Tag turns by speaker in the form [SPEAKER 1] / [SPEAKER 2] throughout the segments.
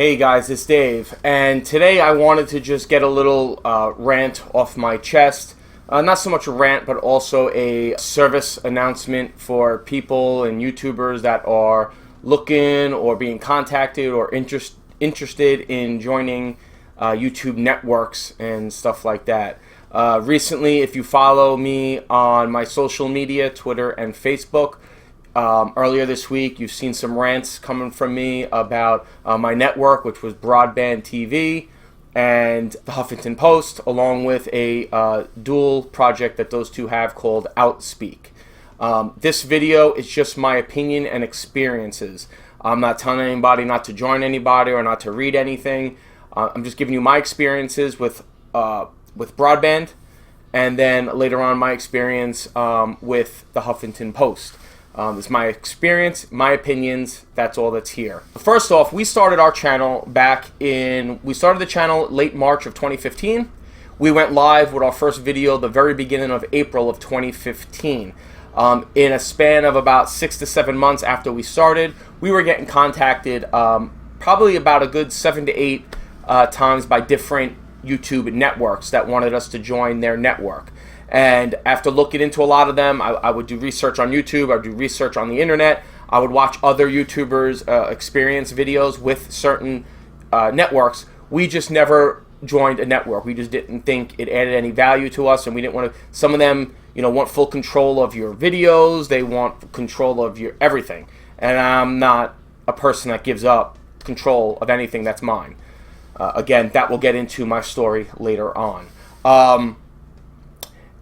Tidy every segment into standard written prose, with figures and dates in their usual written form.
[SPEAKER 1] Hey guys, it's Dave, and today I wanted to just get a little rant off my chest. Not so much a rant, but also a service announcement for people and YouTubers that are looking or being contacted or interested in joining YouTube networks and stuff like that. Recently, if you follow me on my social media, Twitter and Facebook, earlier this week, you've seen some rants coming from me about my network, which was BroadBandTV and the Huffington Post, along with a dual project that those two have called OutSpeak. This video is just my opinion and experiences. I'm not telling anybody not to join anybody or not to read anything. I'm just giving you my experiences with broadband, and then later on my experience with the Huffington Post. It's my experience, my opinions, that's all that's here. First off, we started our channel we started the channel late March of 2015. We went live with our first video the very beginning of April of 2015. In a span of about 6 to 7 months after we started, we were getting contacted probably about a good 7 to 8 times by different YouTube networks that wanted us to join their network. And after looking into a lot of them, I would do research on YouTube, I would do research on the internet, I would watch other YouTubers' experience videos with certain networks. We just never joined a network. We just didn't think it added any value to us, and we didn't want to. Some of them, want full control of your videos, they want control of your everything. And I'm not a person that gives up control of anything that's mine. Again, that will get into my story later on.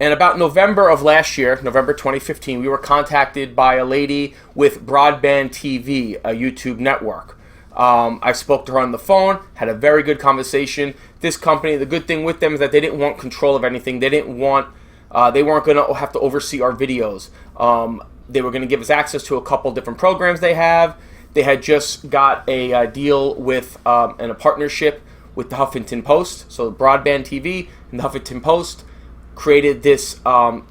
[SPEAKER 1] And about November of last year, November 2015, we were contacted by a lady with BroadBandTV, a YouTube network. I spoke to her on the phone, had a very good conversation. This company, the good thing with them is that they didn't want control of anything. They weren't going to have to oversee our videos. They were going to give us access to a couple different programs they have. They had just got a deal with and a partnership with the Huffington Post. So BroadBandTV and the Huffington Post created this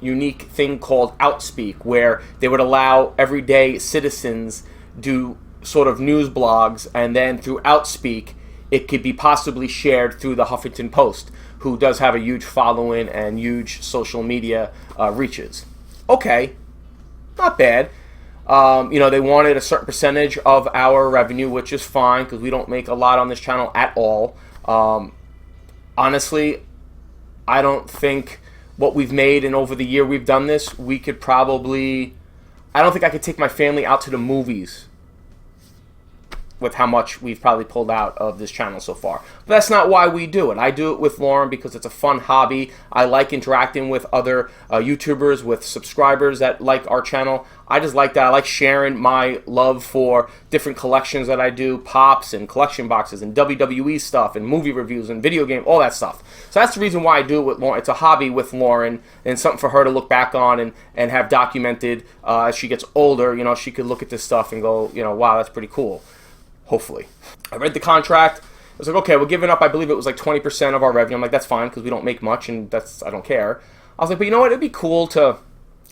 [SPEAKER 1] unique thing called OutSpeak, where they would allow everyday citizens do sort of news blogs, and then through OutSpeak, it could be possibly shared through the Huffington Post, who does have a huge following and huge social media reaches. Okay, not bad. They wanted a certain percentage of our revenue, which is fine because we don't make a lot on this channel at all. Honestly, I don't think what we've made, and over the year we've done this, we could probably, I don't think I could take my family out to the movies with how much we've probably pulled out of this channel so far. But that's not why we do it. I do it with Lauren because it's a fun hobby. I like interacting with other YouTubers, with subscribers that like our channel. I just like that. I like sharing my love for different collections that I do, pops and collection boxes and WWE stuff and movie reviews and video game, all that stuff. So that's the reason why I do it with Lauren. It's a hobby with Lauren and something for her to look back on and have documented as she gets older. She could look at this stuff and go, wow, that's pretty cool. Hopefully. I read the contract. I was like, okay, we're giving up, I believe it was like 20% of our revenue. I'm like, that's fine because we don't make much, and I don't care. I was like, but you know what? It'd be cool to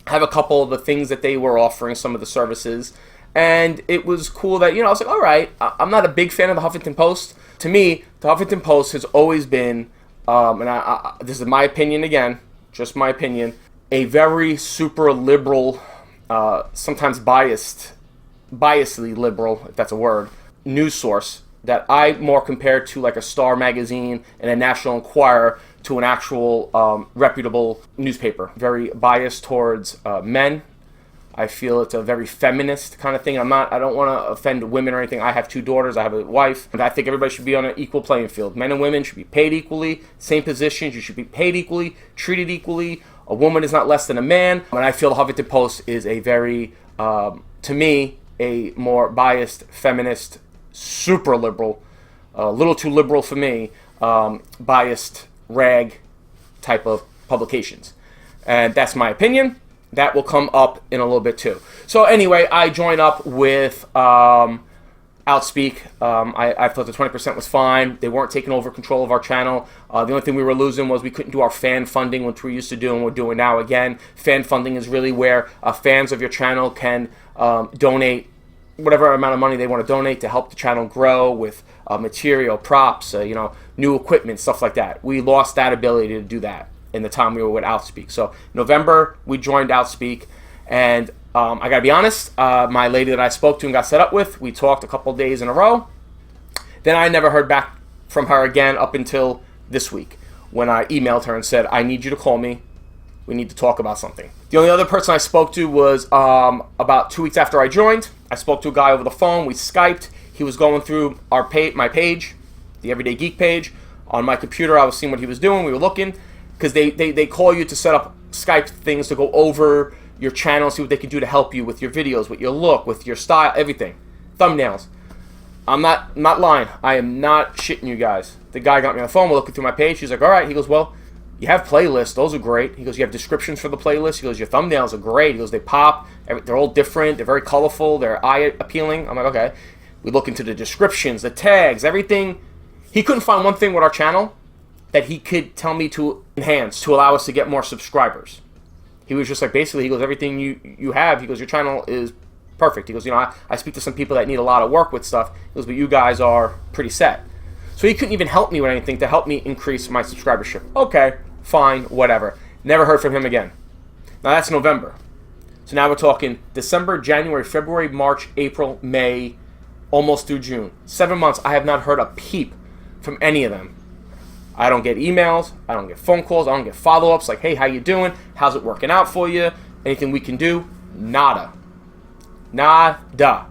[SPEAKER 1] have a couple of the things that they were offering, some of the services. And it was cool that, I was like, all right, I'm not a big fan of the Huffington Post. To me, the Huffington Post has always been, and this is my opinion again, just my opinion, a very super liberal, sometimes biasedly liberal, if that's a word, news source that I more compare to like a Star magazine and a National Enquirer to an actual reputable newspaper. Very biased towards men. I feel it's a very feminist kind of thing. I don't want to offend women or anything. I have 2 daughters, I have a wife, and I think everybody should be on an equal playing field. Men and women should be paid equally, same positions, you should be paid equally, treated equally. A woman is not less than a man. And I feel the Huffington Post is a very, to me, a more biased, feminist, super liberal, a little too liberal for me, biased rag type of publications. And that's my opinion. That will come up in a little bit too. So anyway, I join up with OutSpeak. I thought the 20% was fine. They weren't taking over control of our channel. The only thing we were losing was we couldn't do our fan funding, which we used to do and we're doing now again. Fan funding is really where fans of your channel can donate whatever amount of money they want to donate to help the channel grow with material, props, new equipment, stuff like that. We lost that ability to do that in the time we were with OutSpeak. So November, we joined OutSpeak, and I gotta be honest, my lady that I spoke to and got set up with, we talked a couple days in a row. Then I never heard back from her again up until this week, when I emailed her and said, I need you to call me. We need to talk about something. The only other person I spoke to was about 2 weeks after I joined. I spoke to a guy over the phone. We Skyped. He was going through my page, the Everyday Geek page. On my computer, I was seeing what he was doing. We were looking, because they call you to set up Skype things to go over your channel, see what they can do to help you with your videos, with your look, with your style, everything. Thumbnails. I'm not lying. I am not shitting you guys. The guy got me on the phone. We're looking through my page. He's like, all right. He goes, well, you have playlists. Those are great. He goes, you have descriptions for the playlist. He goes, your thumbnails are great. He goes, they pop. They're all different. They're very colorful. They're eye appealing. I'm like, okay. We look into the descriptions, the tags, everything. He couldn't find one thing with our channel that he could tell me to enhance, to allow us to get more subscribers. He was just like, basically, he goes, everything you have, he goes, your channel is perfect. He goes, I speak to some people that need a lot of work with stuff. He goes, but you guys are pretty set. So he couldn't even help me with anything to help me increase my subscribership. Okay, fine, whatever. Never heard from him again. Now that's November. So now we're talking December, January, February, March, April, May, almost through June. 7 months, I have not heard a peep from any of them. I don't get emails. I don't get phone calls. I don't get follow-ups like, hey, how you doing? How's it working out for you? Anything we can do? Nada. Nada.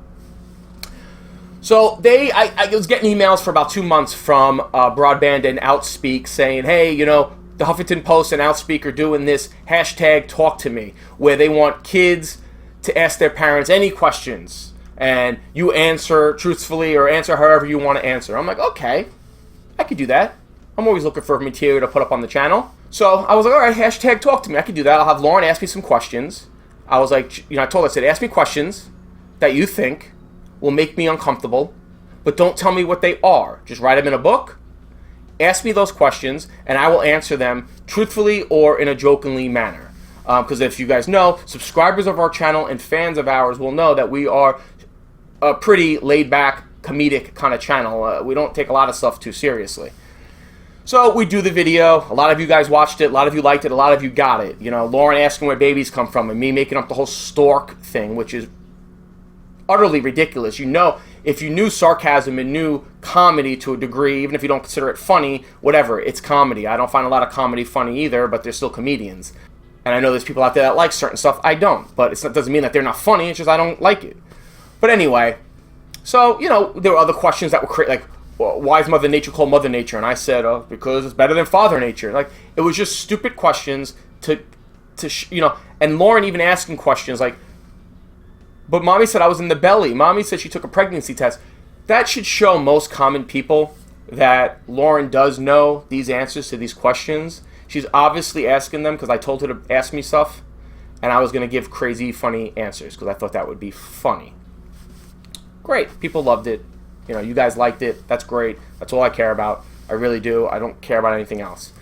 [SPEAKER 1] So I was getting emails for about 2 months from Broadband and OutSpeak saying, hey, the Huffington Post and OutSpeak are doing this hashtag talk to me, where they want kids to ask their parents any questions, and you answer truthfully or answer however you want to answer. I'm like, okay, I could do that. I'm always looking for material to put up on the channel. So I was like, all right, hashtag talk to me. I could do that. I'll have Lauren ask me some questions. I was like, I told her, I said, ask me questions that you think will make me uncomfortable, but don't tell me what they are. Just write them in a book. Ask me those questions, and I will answer them truthfully or in a jokingly manner. Because if you guys know, subscribers of our channel and fans of ours will know that we are a pretty laid-back, comedic kind of channel. We don't take a lot of stuff too seriously. So we do the video. A lot of you guys watched it. A lot of you liked it. A lot of you got it. Lauren asking where babies come from, and me making up the whole stork thing, which is utterly ridiculous. If you knew sarcasm and knew comedy to a degree, even if you don't consider it funny, whatever, it's comedy. I don't find a lot of comedy funny either, but they're still comedians. And I know there's people out there that like certain stuff. I don't. But it doesn't mean that they're not funny. It's just I don't like it. But anyway, so, there were other questions that were like, why is Mother Nature called Mother Nature? And I said, oh, because it's better than Father Nature. Like, it was just stupid questions and Lauren even asking questions like, but Mommy said I was in the belly. Mommy said she took a pregnancy test. That should show most common people that Lauren does know these answers to these questions. She's obviously asking them because I told her to ask me stuff, and I was going to give crazy, funny answers because I thought that would be funny. Great. People loved it. You guys liked it. That's great. That's all I care about. I really do. I don't care about anything else.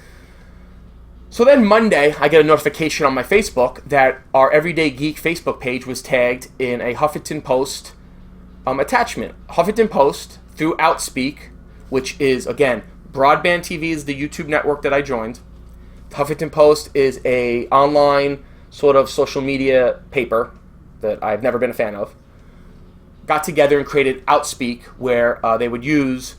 [SPEAKER 1] So then Monday, I get a notification on my Facebook that our Everyday Geek Facebook page was tagged in a Huffington Post attachment. Huffington Post through OutSpeak, which is, again, BroadBandTV is the YouTube network that I joined. Huffington Post is a online sort of social media paper that I've never been a fan of. Got together and created OutSpeak, where they would use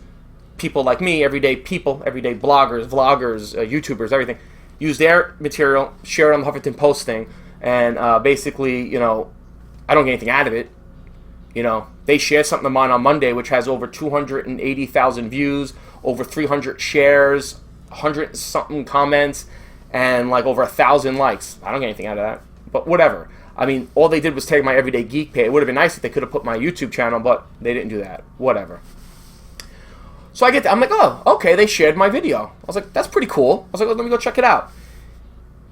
[SPEAKER 1] people like me, everyday people, everyday bloggers, vloggers, YouTubers, everything, use their material, share it on the Huffington Post thing, and basically, I don't get anything out of it. They shared something of mine on Monday, which has over 280,000 views, over 300 shares, 100-something comments, and like over 1,000 likes. I don't get anything out of that, but whatever. I mean, all they did was tag my Everyday Geek page. It would have been nice if they could have put my YouTube channel, but they didn't do that. Whatever. So I'm like, oh, okay, they shared my video. I was like, that's pretty cool. I was like, well, let me go check it out.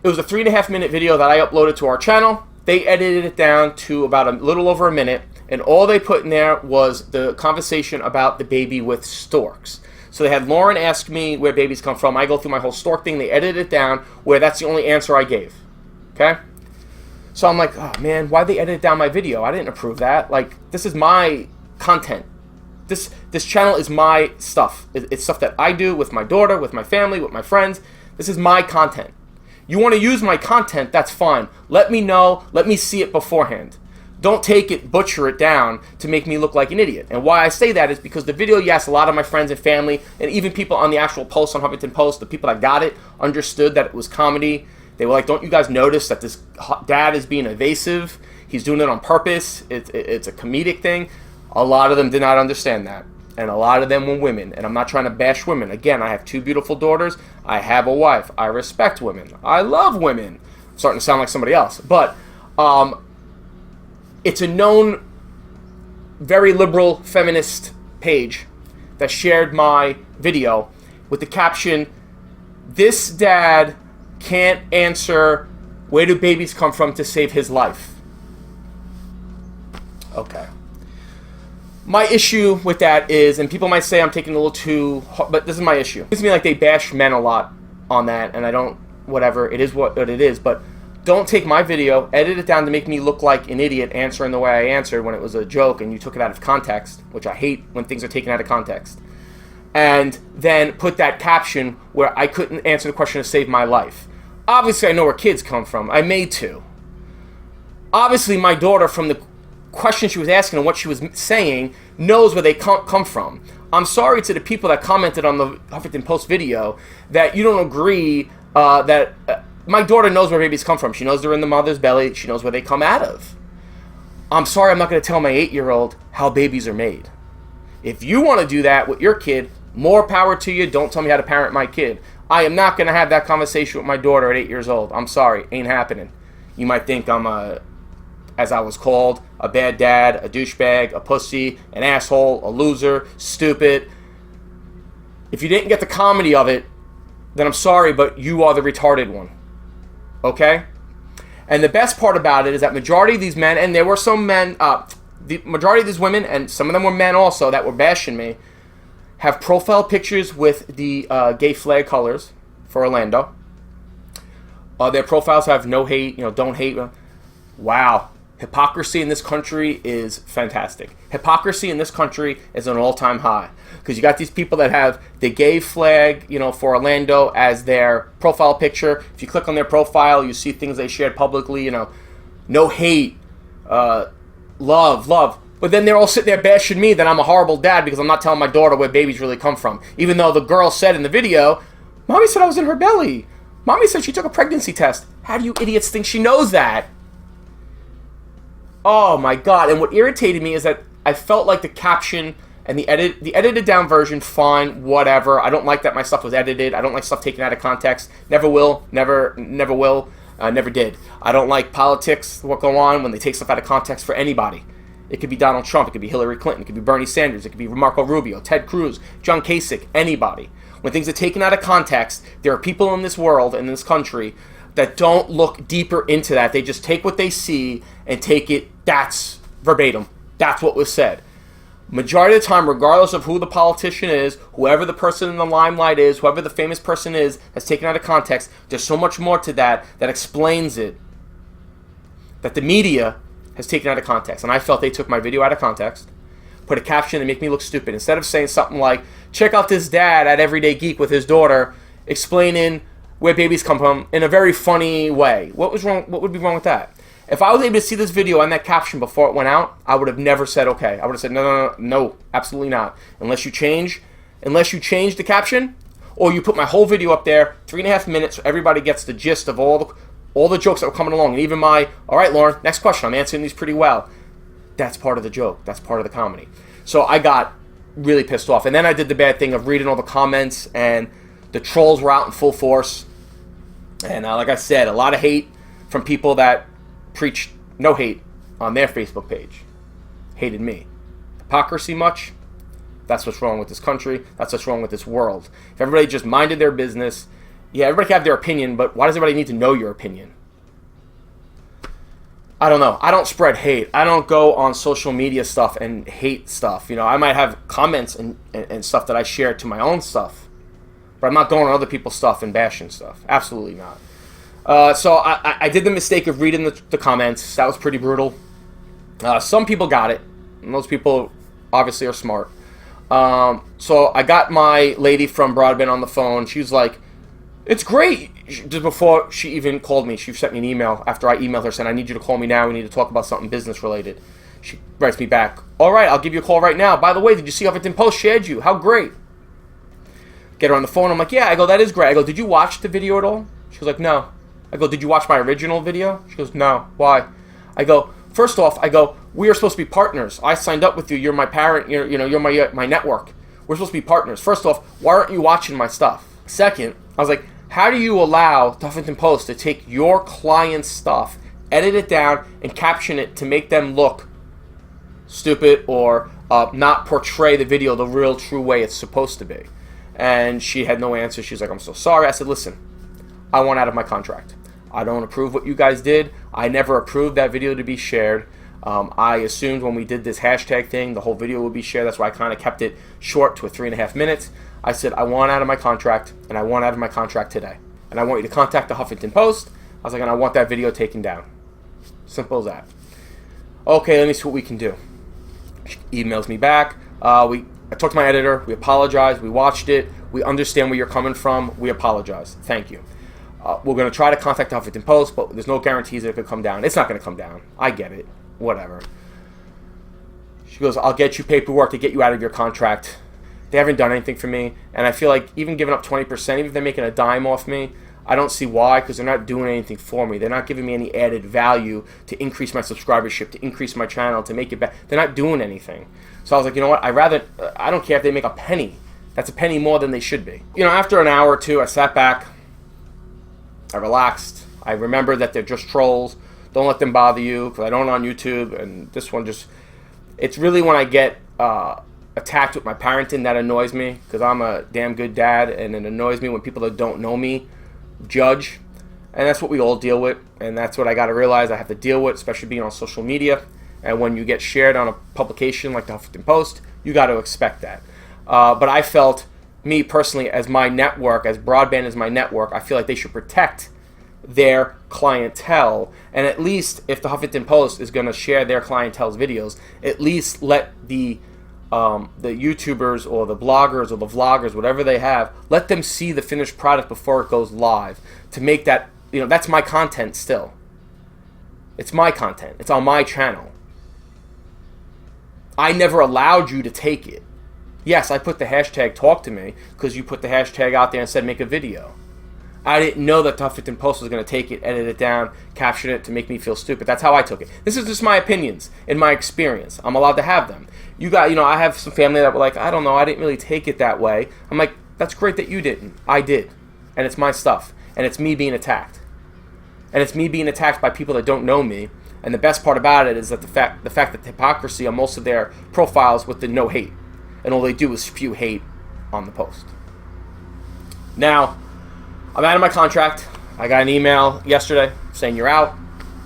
[SPEAKER 1] It was a 3.5-minute video that I uploaded to our channel. They edited it down to about a little over a minute, and all they put in there was the conversation about the baby with storks. So they had Lauren ask me where babies come from. I go through my whole stork thing. They edited it down where that's the only answer I gave. Okay? So I'm like, oh man, why'd they edit down my video? I didn't approve that. Like, this is my content. This channel is my stuff. It's stuff that I do with my daughter, with my family, with my friends. This is my content. You want to use my content, that's fine. Let me know. Let me see it beforehand. Don't take it, butcher it down to make me look like an idiot. And why I say that is because the video, yes, a lot of my friends and family, and even people on the actual post on Huffington Post, the people that got it, understood that it was comedy. They were like, don't you guys notice that this dad is being evasive? He's doing it on purpose. It's a comedic thing. A lot of them did not understand that. And a lot of them were women. And I'm not trying to bash women. Again, I have 2 beautiful daughters. I have a wife. I respect women. I love women. I'm starting to sound like somebody else. But it's a known, very liberal feminist page that shared my video with the caption, "This dad can't answer where do babies come from to save his life." Okay. My issue with that is, and people might say I'm taking a little too hard, but this is my issue. It seems to me like they bash men a lot on that, and I don't, whatever, it is what it is, but don't take my video, edit it down to make me look like an idiot answering the way I answered when it was a joke and you took it out of context, which I hate when things are taken out of context, and then put that caption where I couldn't answer the question to save my life. Obviously, I know where kids come from. I made 2. Obviously, my daughter, from the question she was asking and what she was saying, knows where they come from. I'm sorry to the people that commented on the Huffington Post video that you don't agree that my daughter knows where babies come from. She knows they're in the mother's belly. She knows where they come out of. I'm sorry, I'm not going to tell my 8-year-old how babies are made. If you want to do that with your kid, more power to you. Don't tell me how to parent my kid. I am not going to have that conversation with my daughter at 8 years old. I'm sorry, ain't happening. You might think I'm as I was called, a bad dad, a douchebag, a pussy, an asshole, a loser, stupid. If you didn't get the comedy of it, then I'm sorry, but you are the retarded one. Okay? And the best part about it is that majority of these men, and there were some men, the majority of these women, and some of them were men also that were bashing me, have profile pictures with the gay flag colors for Orlando. Their profiles have no hate, don't hate. Wow. Hypocrisy in this country is fantastic. Hypocrisy in this country is an all-time high. Because you got these people that have the gay flag, for Orlando as their profile picture. If you click on their profile, you see things they shared publicly, no hate, love. But then they're all sitting there bashing me that I'm a horrible dad because I'm not telling my daughter where babies really come from. Even though the girl said in the video, Mommy said I was in her belly. Mommy said she took a pregnancy test. How do you idiots think she knows that? Oh my God. And what irritated me is that I felt like the caption and the edited down version, fine, whatever. I don't like that my stuff was edited. I don't like stuff taken out of context. Never will, never will, never did. I don't like politics, what go on when they take stuff out of context for anybody. It could be Donald Trump, it could be Hillary Clinton, it could be Bernie Sanders, it could be Marco Rubio, Ted Cruz, John Kasich, anybody. When things are taken out of context, there are people in this world, in this country, that don't look deeper into that. They just take what they see and take it, that's verbatim. That's what was said. Majority of the time, regardless of who the politician is, whoever the person in the limelight is, whoever the famous person is that's taken out of context, there's so much more to that explains it, that the media has taken out of context. And I felt they took my video out of context, put a caption and make me look stupid. Instead of saying something like, check out this dad at Everyday Geek with his daughter explaining where babies come from in a very funny way. What was wrong? What would be wrong with that? If I was able to see this video and that caption before it went out, I would have never said okay. I would have said no, absolutely not. Unless you change the caption, or you put my whole video up there, 3.5 minutes, so everybody gets the gist of all the jokes that were coming along, and even my, all right, Lauren, next question, I'm answering these pretty well. That's part of the joke. That's part of the comedy. So I got really pissed off, and then I did the bad thing of reading all the comments, and the trolls were out in full force. And like I said, a lot of hate from people that preach no hate on their Facebook page. Hated me. Hypocrisy much? That's what's wrong with this country. That's what's wrong with this world. If everybody just minded their business, yeah, everybody can have their opinion, but why does everybody need to know your opinion? I don't know. I don't spread hate. I don't go on social media stuff and hate stuff. I might have comments and stuff that I share to my own stuff, but I'm not going on other people's stuff and bashing stuff. Absolutely not. So I did the mistake of reading the comments. That was pretty brutal. Some people got it. Most people obviously are smart. So I got my lady from Broadband on the phone. She was like, it's great. Just before she even called me, she sent me an email after I emailed her saying, I need you to call me now. We need to talk about something business related. She writes me back, all right, I'll give you a call right now. By the way, did you see Huffington Post shared you? How great. Get her on the phone. I'm like, yeah. I go, that is great. I go, did you watch the video at all? She goes like, no. I go, did you watch my original video? She goes, no. Why? I go, first off, we are supposed to be partners. I signed up with you. You're my parent. You're my network. We're supposed to be partners. First off, why aren't you watching my stuff? Second, I was like, how do you allow the Huffington Post to take your client's stuff, edit it down, and caption it to make them look stupid or not portray the video the real true way it's supposed to be? And she had no answer. She's like, I'm so sorry. I said, listen, I want out of my contract. I don't approve what you guys did. I never approved that video to be shared. I assumed when we did this hashtag thing, the whole video would be shared. That's why I kind of kept it short to 3.5 minutes. I said, I want out of my contract, and I want out of my contract today. And I want you to contact the Huffington Post. I was like, and I want that video taken down. Simple as that. Okay, let me see what we can do. She emails me back. I talked to my editor. We apologize. We watched it. We understand where you're coming from. We apologize. Thank you. We're going to try to contact the Huffington Post, but there's no guarantees that it could come down. It's not going to come down. I get it. Whatever. She goes, I'll get you paperwork to get you out of your contract. They haven't done anything for me, and I feel like even giving up 20%, even if they're making a dime off me, I don't see why, because they're not doing anything for me. They're not giving me any added value to increase my subscribership, to increase my channel, to make it better. They're not doing anything. So I was like, you know what? I don't care if they make a penny. That's a penny more than they should be. After an hour or two, I sat back. I relaxed. I remembered that they're just trolls. Don't let them bother you, because I don't on YouTube. And this one it's really when I get attacked with my parenting that annoys me, because I'm a damn good dad, and it annoys me when people that don't know me judge. And that's what we all deal with, and that's what I got to realize I have to deal with, especially being on social media. And when you get shared on a publication like the Huffington Post, you got to expect that. But I felt, me personally, as my network, as Broadband is my network, I feel like they should protect their clientele, and at least if the Huffington Post is going to share their clientele's videos, at least let the YouTubers or the bloggers or the vloggers, whatever they have, let them see the finished product before it goes live, to make that, that's my content still. It's my content. It's on my channel. I never allowed you to take it. Yes, I put the hashtag talk to me because you put the hashtag out there and said make a video. I didn't know that the Huffington Post was going to take it, edit it down, caption it to make me feel stupid. That's how I took it. This is just my opinions and my experience. I'm allowed to have them. I have some family that were like, I don't know, I didn't really take it that way. I'm like, that's great that you didn't. I did. And it's my stuff. And it's me being attacked. And it's me being attacked by people that don't know me. And the best part about it is that the fact that the hypocrisy on most of their profiles with the no hate. And all they do is spew hate on the post. Now, I'm out of my contract. I got an email yesterday saying you're out.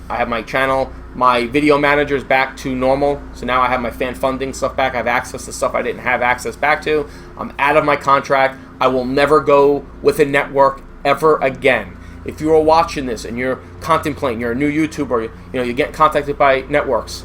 [SPEAKER 1] I have my channel, my video manager is back to normal. So now I have my fan funding stuff back. I have access to stuff I didn't have access back to. I'm out of my contract. I will never go with a network ever again. If you are watching this and you're contemplating, you're a new YouTuber, you get contacted by networks,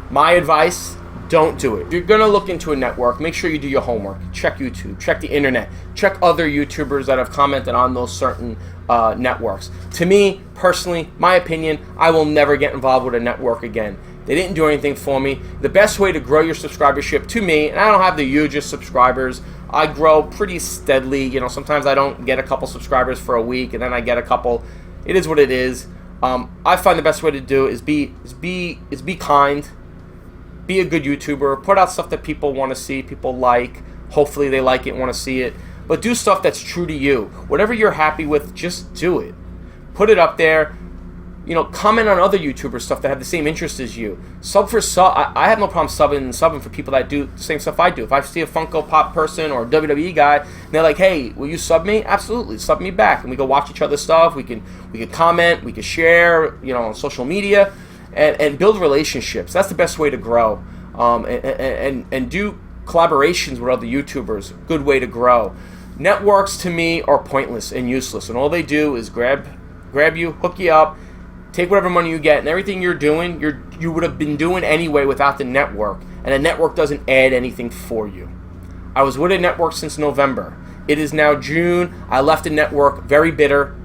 [SPEAKER 1] my advice, don't do it. If you're going to look into a network, make sure you do your homework. Check YouTube, check the internet, check other YouTubers that have commented on those certain networks. To me, personally, my opinion, I will never get involved with a network again. They didn't do anything for me. The best way to grow your subscribership, to me, and I don't have the hugest subscribers, I grow pretty steadily. Sometimes I don't get a couple subscribers for a week, and then I get a couple. It is what it is. I find the best way to do is be kind. Be a good YouTuber. Put out stuff that people want to see, people like. Hopefully they like it, want to see it. But do stuff that's true to you. Whatever you're happy with, just do it. Put it up there. Comment on other YouTuber stuff that have the same interest as you. I have no problem subbing for people that do the same stuff I do. If I see a Funko Pop person or a WWE guy, and they're like, hey, will you sub me? Absolutely, sub me back. And we go watch each other's stuff. We can comment. We can share, on social media. And build relationships. That's the best way to grow. And do collaborations with other YouTubers. Good way to grow. Networks, to me, are pointless and useless. And all they do is grab grab you, hook you up, take whatever money you get, and everything you're doing, you would have been doing anyway without the network, and the network doesn't add anything for you. I was with a network since November. It is now June. I left the network very bitter,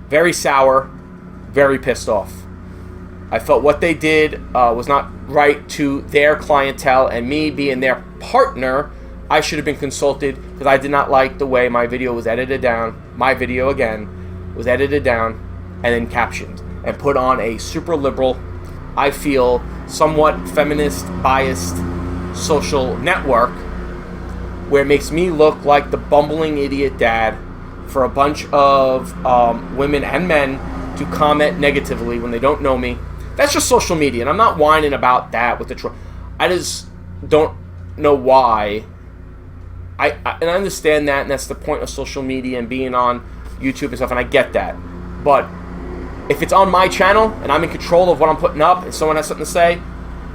[SPEAKER 1] very sour, very pissed off. I felt what they did was not right to their clientele, and me being their partner, I should have been consulted because I did not like the way my video was edited down. My video, again, was edited down and then captioned and put on a super liberal, I feel somewhat feminist biased social network where it makes me look like the bumbling idiot dad for a bunch of women and men to comment negatively when they don't know me. That's just social media, and I'm not whining about that with the troll. I just don't know why. And I understand that, and that's the point of social media and being on YouTube and stuff, and I get that. But if it's on my channel and I'm in control of what I'm putting up and someone has something to say,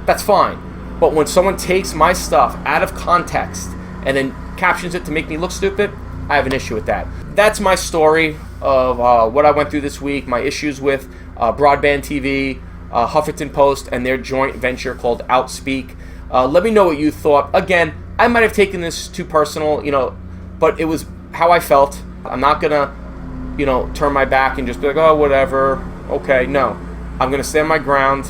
[SPEAKER 1] that's fine. But when someone takes my stuff out of context and then captions it to make me look stupid, I have an issue with that. That's my story of what I went through this week, my issues with BroadBandTV, Huffington Post, and their joint venture called OutSpeak. Let me know what you thought. Again, I might have taken this too personal, but it was how I felt. I'm not gonna, turn my back and just be like, oh, whatever. Okay, no. I'm gonna stand my ground.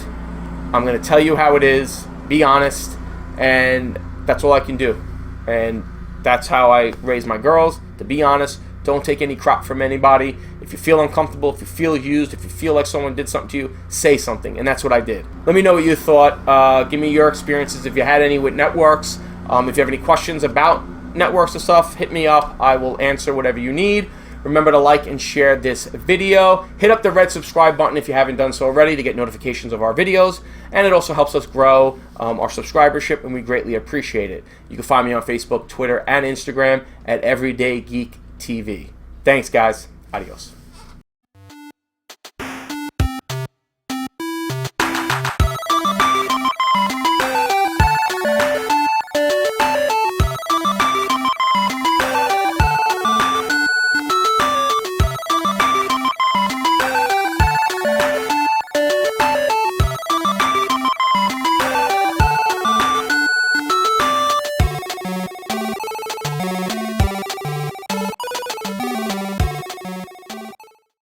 [SPEAKER 1] I'm gonna tell you how it is. Be honest, and that's all I can do. And that's how I raise my girls, to be honest. Don't take any crap from anybody. If you feel uncomfortable, if you feel used, if you feel like someone did something to you, say something. And that's what I did. Let me know what you thought. Give me your experiences if you had any with networks. If you have any questions about networks and stuff, hit me up. I will answer whatever you need. Remember to like and share this video. Hit up the red subscribe button if you haven't done so already to get notifications of our videos. And it also helps us grow our subscribership, and we greatly appreciate it. You can find me on Facebook, Twitter, and Instagram at Everyday Geek TV. Thanks, guys. Adios.